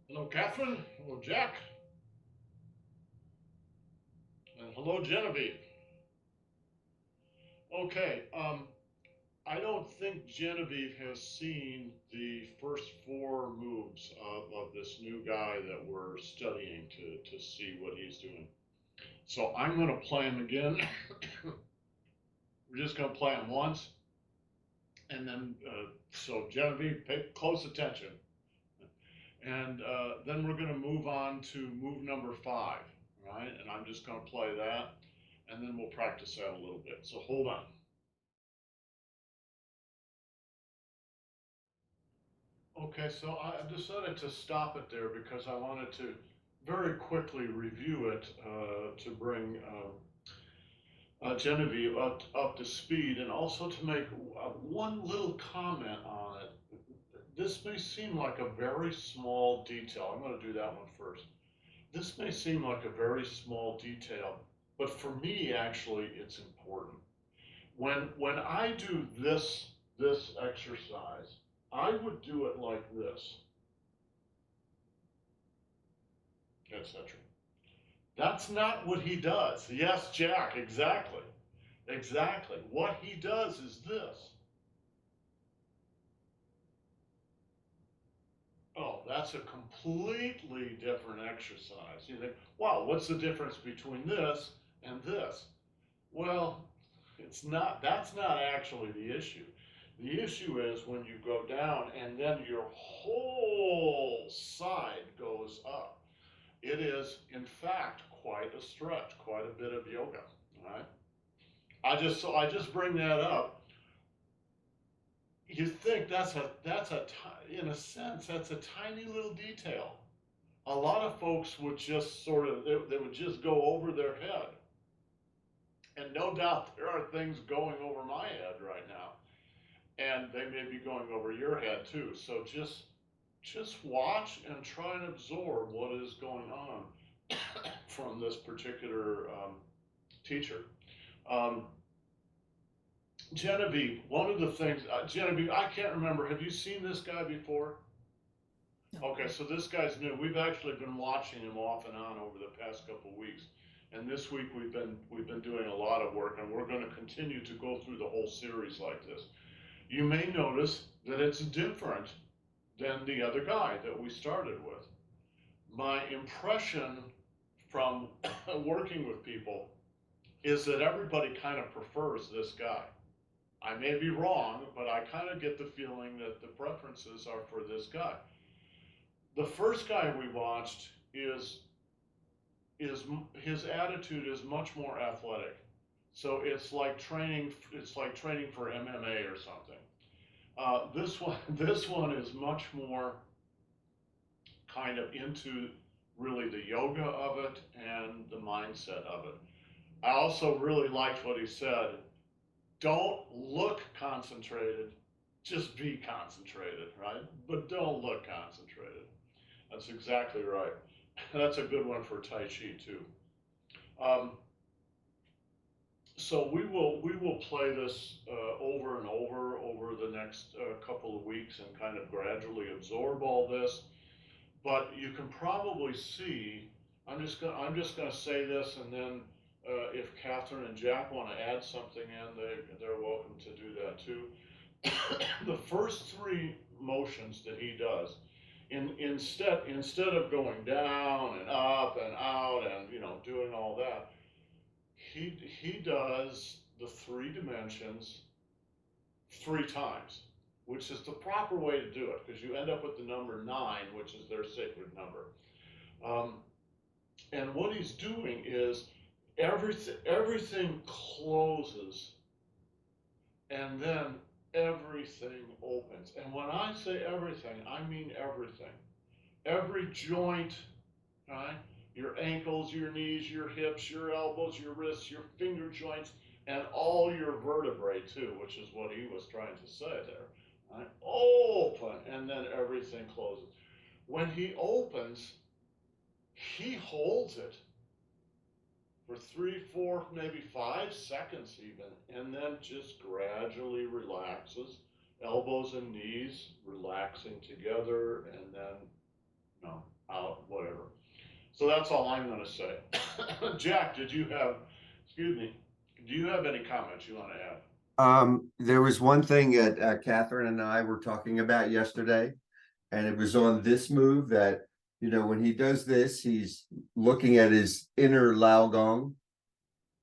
Hello, Catherine. Hello, Jack. And hello, Genevieve. Okay, I don't think Genevieve has seen the first four moves of this new guy that we're studying to see what he's doing. So I'm going to play him again. We're just going to play him once. And then, so Genevieve, pay close attention. And then we're going to move on to move number five, right? And I'm just going to play that. And then we'll practice that a little bit. So hold on. Okay, so I decided to stop it there because I wanted to very quickly review it to bring Genevieve up to speed and also to make one little comment on it. This may seem like a very small detail. I'm going to do that one first. This may seem like a very small detail, but for me, actually, it's important. When I do this exercise, I would do it like this, etc. That's not what he does. Yes, Jack, exactly. Exactly. What he does is this. Oh, that's a completely different exercise. You think, wow, what's the difference between this and this? Well, it's not, that's not actually the issue. The issue is when you go down and then your whole side goes up. It is, in fact, quite a stretch, quite a bit of yoga. All right. I just bring that up. You think in a sense that's a tiny little detail. A lot of folks would just sort of they would just go over their head, and no doubt there are things going over my head right now, and they may be going over your head too. So just watch and try and absorb what is going on from this particular teacher. Um, Genevieve, one of the things, Genevieve, I can't remember. Have you seen this guy before? No. Okay, so this guy's new. We've actually been watching him off and on over the past couple of weeks, and this week we've been doing a lot of work, and we're going to continue to go through the whole series like this. You may notice that it's different than the other guy that we started with. My impression from working with people is that everybody kind of prefers this guy. I may be wrong, but I kind of get the feeling that the preferences are for this guy. The first guy we watched is his attitude is much more athletic. So it's like training for MMA or something. This one this one is much more kind of into really the yoga of it and the mindset of it. I also really liked what he said. Don't look concentrated, just be concentrated, right? But don't look concentrated. That's exactly right. That's a good one for Tai Chi too. Um, so we will play this over and over the next couple of weeks and kind of gradually absorb all this. But you can probably see. I'm just gonna say this, and then if Catherine and Jack want to add something in, they're welcome to do that too. The first three motions that he does, instead of going down and up and out and doing all that, he does the three dimensions three times, which is the proper way to do it because you end up with the number nine, which is their sacred number. Um, and what he's doing is everything closes and then everything opens. And when I say everything, I mean everything. Every joint, right? Your ankles, your knees, your hips, your elbows, your wrists, your finger joints, and all your vertebrae too, which is what he was trying to say there. Right? Open, and then everything closes. When he opens, he holds it for 3, 4, maybe 5 seconds even, and then just gradually relaxes. Elbows and knees relaxing together, and then know, out, whatever. So that's all I'm gonna say. Jack, excuse me, do you have any comments you wanna add? There was one thing that Catherine and I were talking about yesterday, and it was on this move that, when he does this, he's looking at his inner Laogong,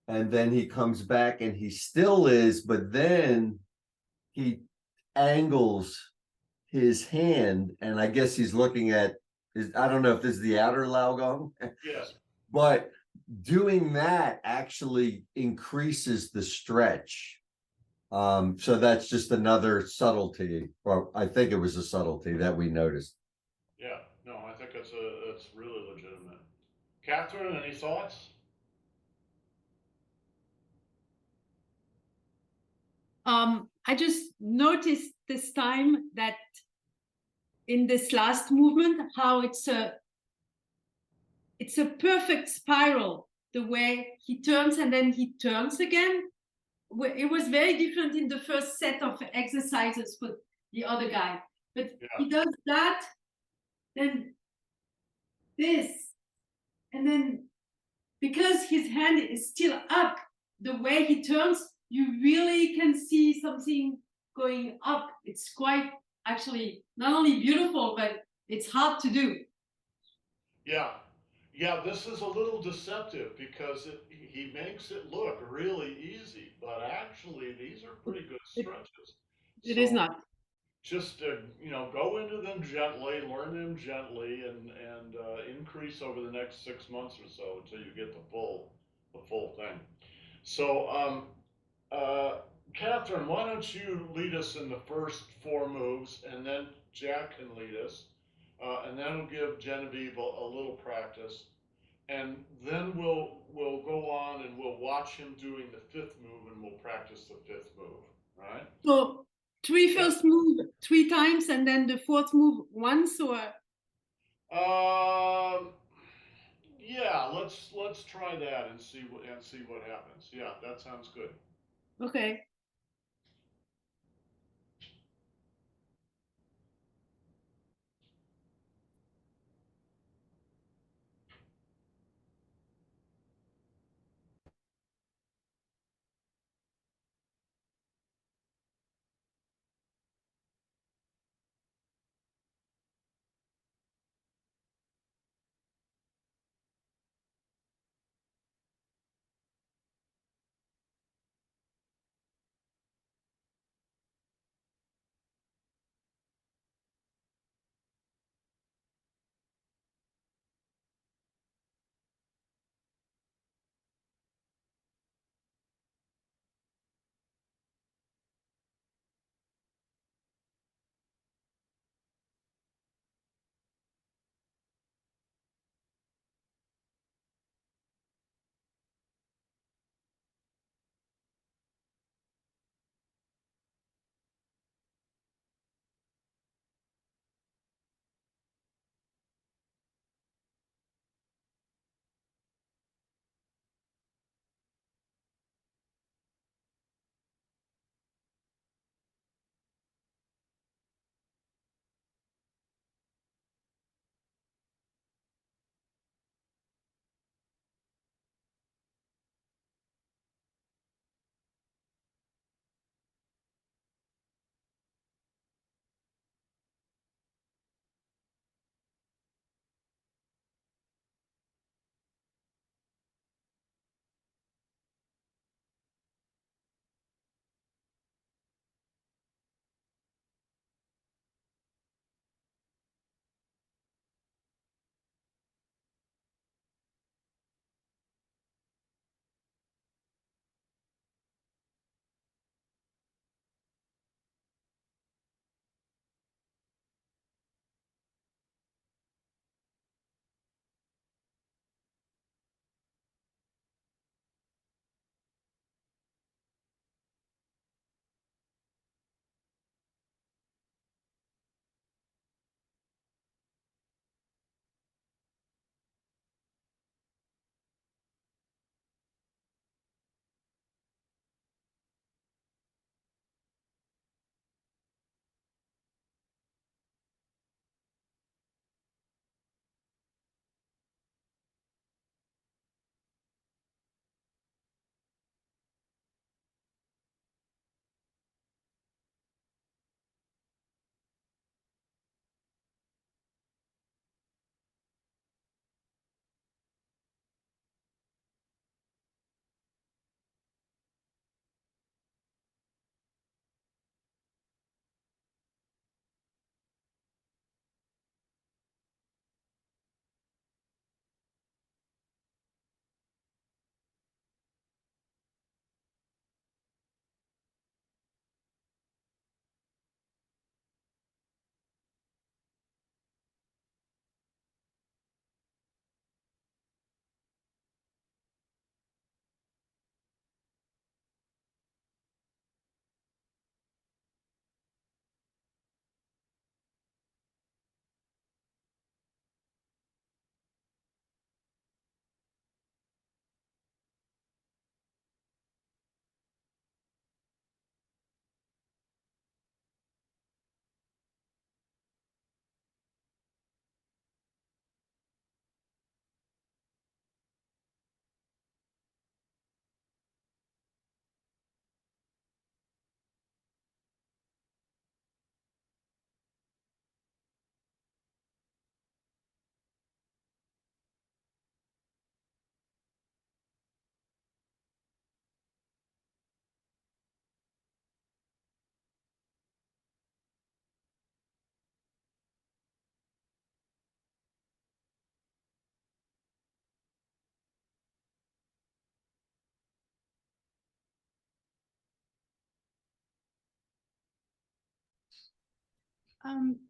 and then he comes back and he still is, but then he angles his hand, and I guess he's looking at I don't know if this is the outer Laogong, Yes, but doing that actually increases the stretch. So that's just another subtlety, or I think it was a subtlety that we noticed. yeah, no, I think that's really legitimate. Catherine, any thoughts? I just noticed this time that in this last movement, how it's a perfect spiral, the way he turns and then he turns again. It was very different in the first set of exercises with the other guy, but Yeah, he does that, then this, and then because his hand is still up, the way he turns, you really can see something going up. It's quite actually not only beautiful, but it's hard to do. yeah, yeah, this is a little deceptive because he makes it look really easy, but actually these are pretty good It, stretches. it is So not. just go into them gently, learn them gently, and increase over the next 6 months or so until you get the full thing. So, uh, Catherine, why don't you lead us in the first four moves, and then Jack can lead us, and that'll give Genevieve a little practice, and then we'll go on and we'll watch him doing the fifth move, and we'll practice the fifth move. Right? So three Yeah. first move 3 times and then the fourth move once, or Um, yeah, let's try that and see what happens. Yeah, that sounds good. okay.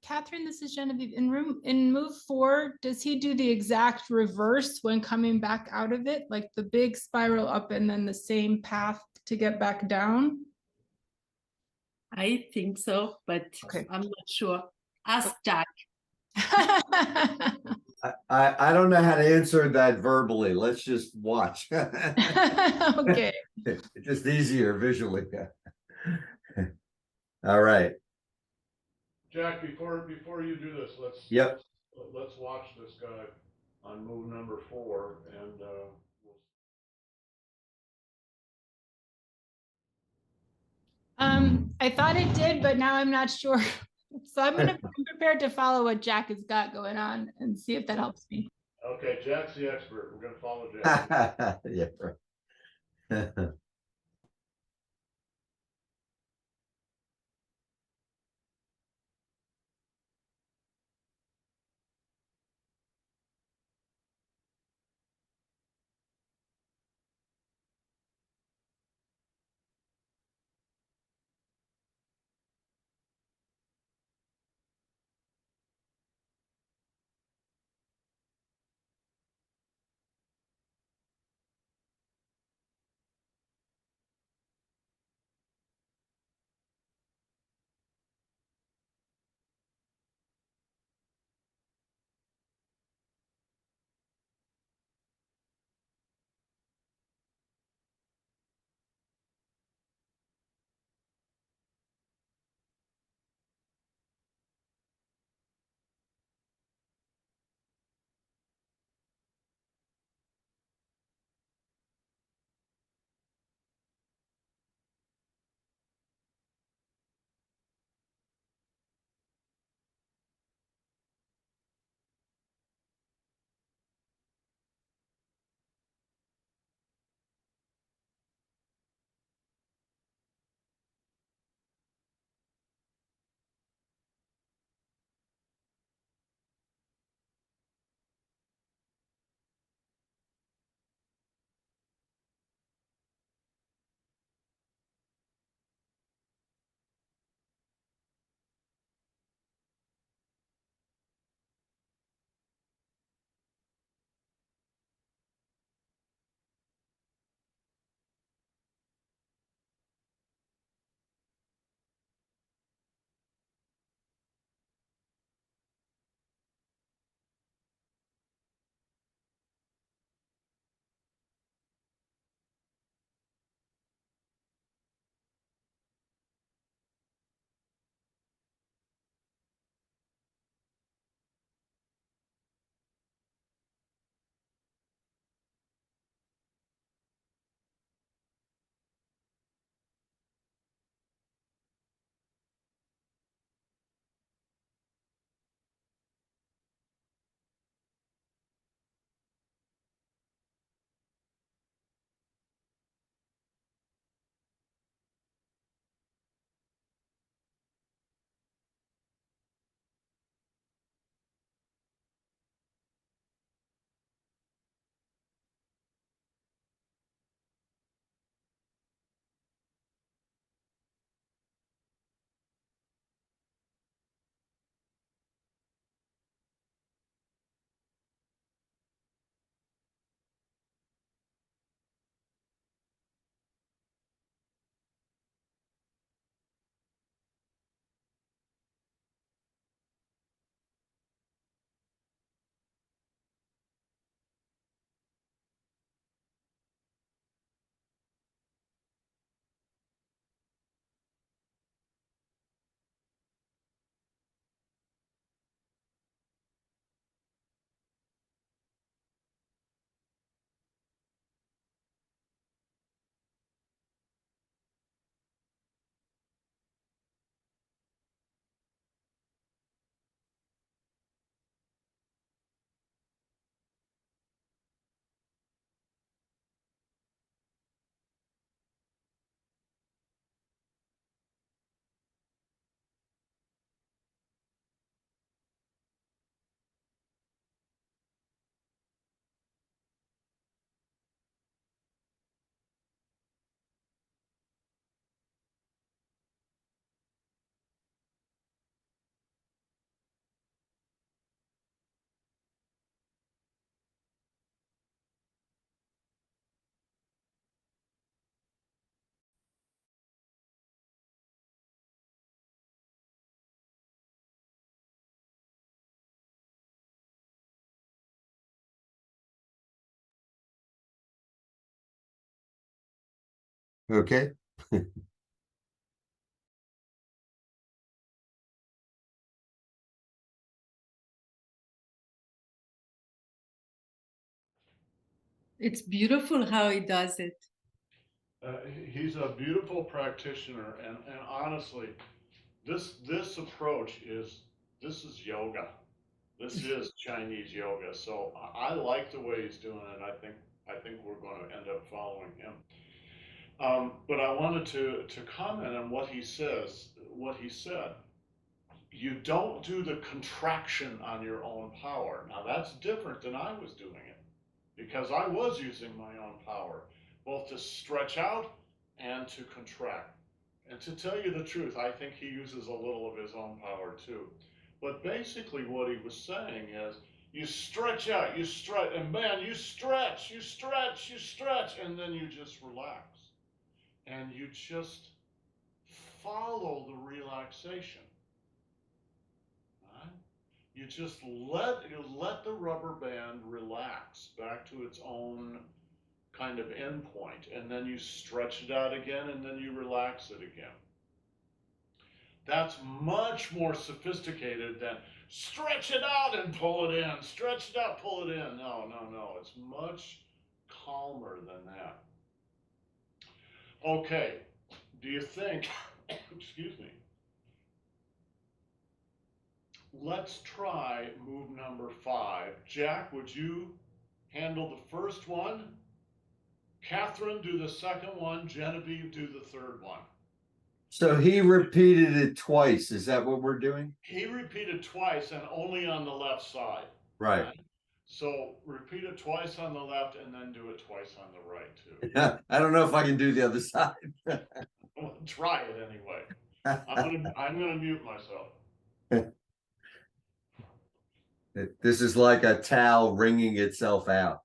Catherine, this is Genevieve. In move 4, does he do the exact reverse when coming back out of it, like the big spiral up and then the same path to get back down? I think so, but Okay. I'm not sure. Ask Jack. I don't know how to answer that verbally. Let's just watch. Okay. It's just easier visually. All right. Jack, before you do this, Yep. let's watch this guy on move number 4, and I thought it did, but now I'm not sure. So I'm prepared to follow what Jack has got going on and see if that helps me. okay, Jack's the expert. We're gonna follow Jack. Yeah. Right. Okay. It's beautiful how he does it. He's a beautiful practitioner, and honestly, this approach this is yoga. This is Chinese yoga. So I like the way he's doing it. I think we're going to end up following him. But I wanted to comment on what he says. What he said. You don't do the contraction on your own power. Now that's different than I was doing it, because I was using my own power, both to stretch out and to contract. And to tell you the truth, I think he uses a little of his own power too. But basically, what he was saying is you stretch out, you stretch, and man, you stretch, you stretch, you stretch, and then you just relax. And you just follow the relaxation. Right? You let the rubber band relax back to its own kind of endpoint, and then you stretch it out again, and then you relax it again. That's much more sophisticated than stretch it out and pull it in, stretch it out, pull it in. No, no, no. It's much calmer than that. Okay. Do you think, excuse me, let's try move number 5. Jack, would you handle the first one? Catherine, do the second one. Genevieve, do the third one. So he repeated it twice. Is that what we're doing? He repeated twice and only on the left side. Right. So repeat it twice on the left and then do it twice on the right too. I don't know if I can do the other side. Well, try it anyway. I'm gonna mute myself. This is like a towel wringing itself out.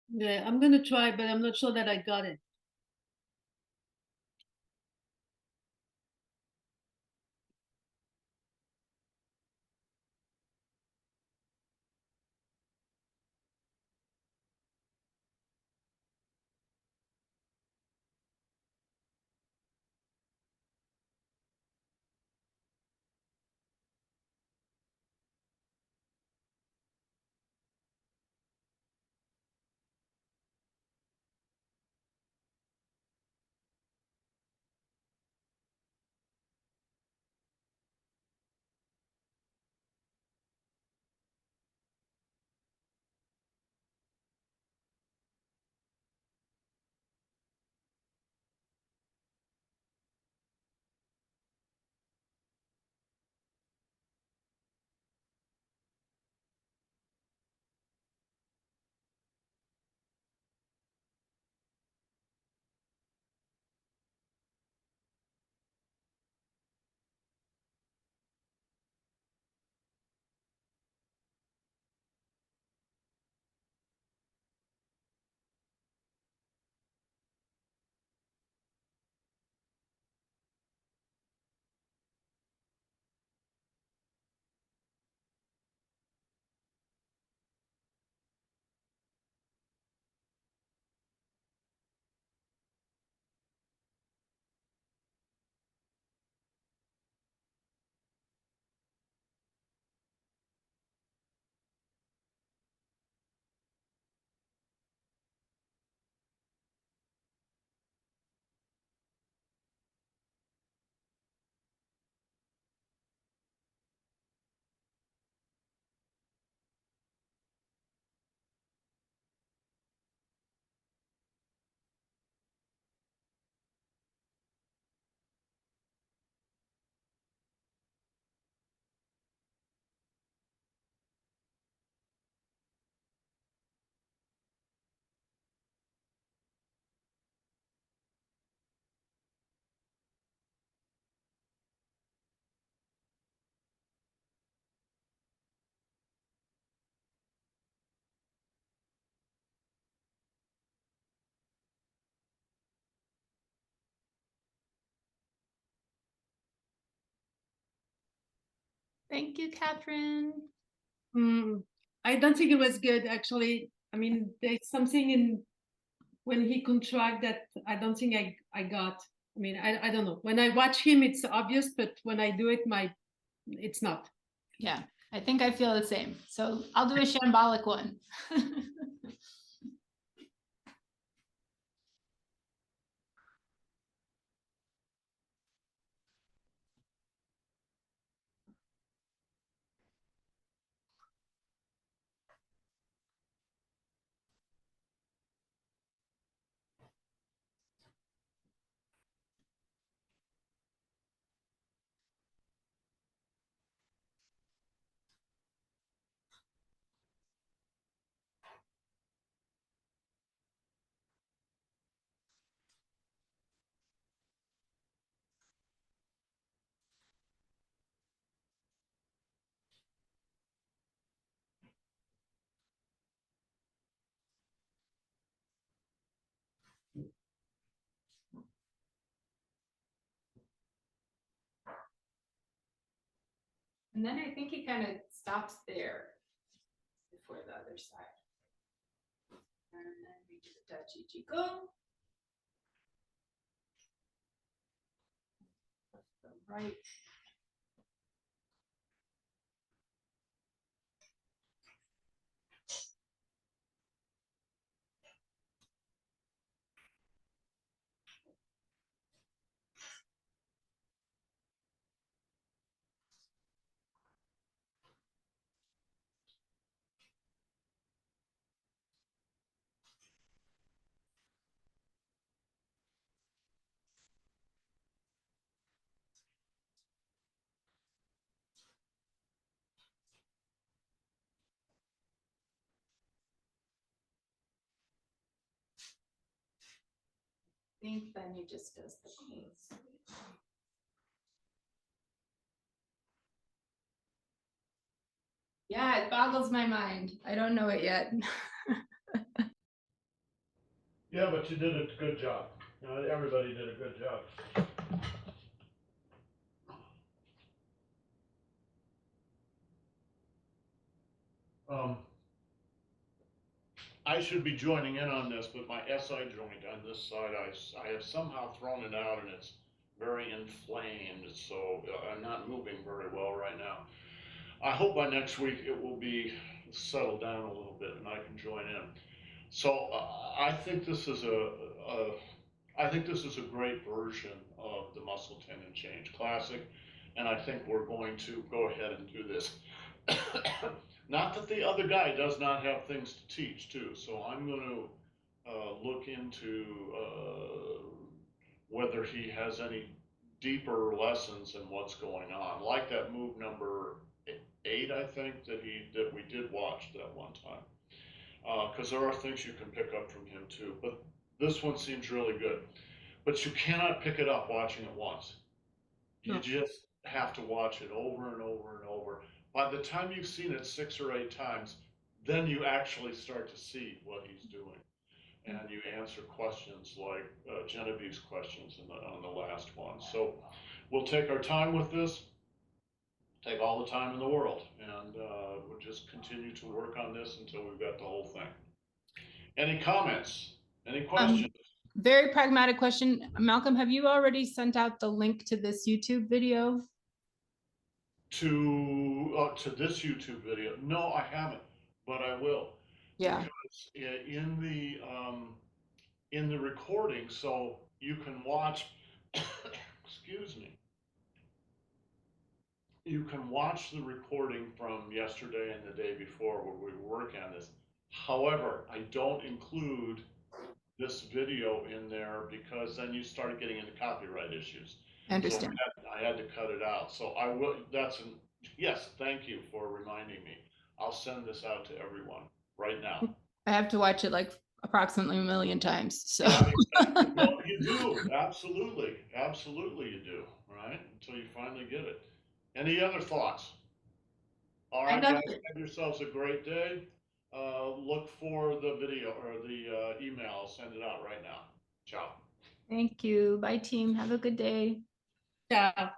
Yeah, I'm gonna try, but I'm not sure that I got it. Thank you, Catherine. I don't think it was good, actually. I mean, there's something in when he contract that I don't think I got. I mean, I don't know. When I watch him, it's obvious, but when I do it, it's not. Yeah, I think I feel the same. So I'll do a shambolic one. And then I think he kind of stops there before the other side. And then we do the touchy Qigong. The right. I think then he just does the close. Yeah, it boggles my mind. I don't know it yet. Yeah, but you did a good job. Everybody did a good job. I should be joining in on this, but my SI joint on this side, I have somehow thrown it out and it's very inflamed, so I'm not moving very well right now. I hope by next week it will be settled down a little bit and I can join in. So I think this is I think this is a great version of the Muscle Tendon Change Classic, and I think we're going to go ahead and do this. Not that the other guy does not have things to teach too, so I'm going to look into whether he has any deeper lessons in what's going on, like that move number 8, I think that we did watch that one time, because there are things you can pick up from him too. But this one seems really good. But you cannot pick it up watching it once. You No. just have to watch it over and over and over. By the time you've seen it 6 or 8 times, then you actually start to see what he's doing. And you answer questions like Genevieve's questions on the last one. So we'll take our time with this, take all the time in the world, and we'll just continue to work on this until we've got the whole thing. Any comments? Any questions? Very pragmatic question. Malcolm, have you already sent out the link to this YouTube video? To this YouTube video? No, I haven't, but I will. Yeah. Because in the recording, so you can watch. Excuse me. You can watch the recording from yesterday and the day before where we were working on this. However, I don't include this video in there because then you start getting into copyright issues. I understand. So I had to cut it out. So I will, yes, thank you for reminding me. I'll send this out to everyone right now. I have to watch it like approximately 1 million times. So Yeah, exactly. Well, you do. Absolutely. Absolutely you do, right? Until you finally get it. Any other thoughts? All right, guys, have yourselves a great day. Look for the video or the email. I'll send it out right now. Ciao. Thank you. Bye, team. Have a good day. Yeah.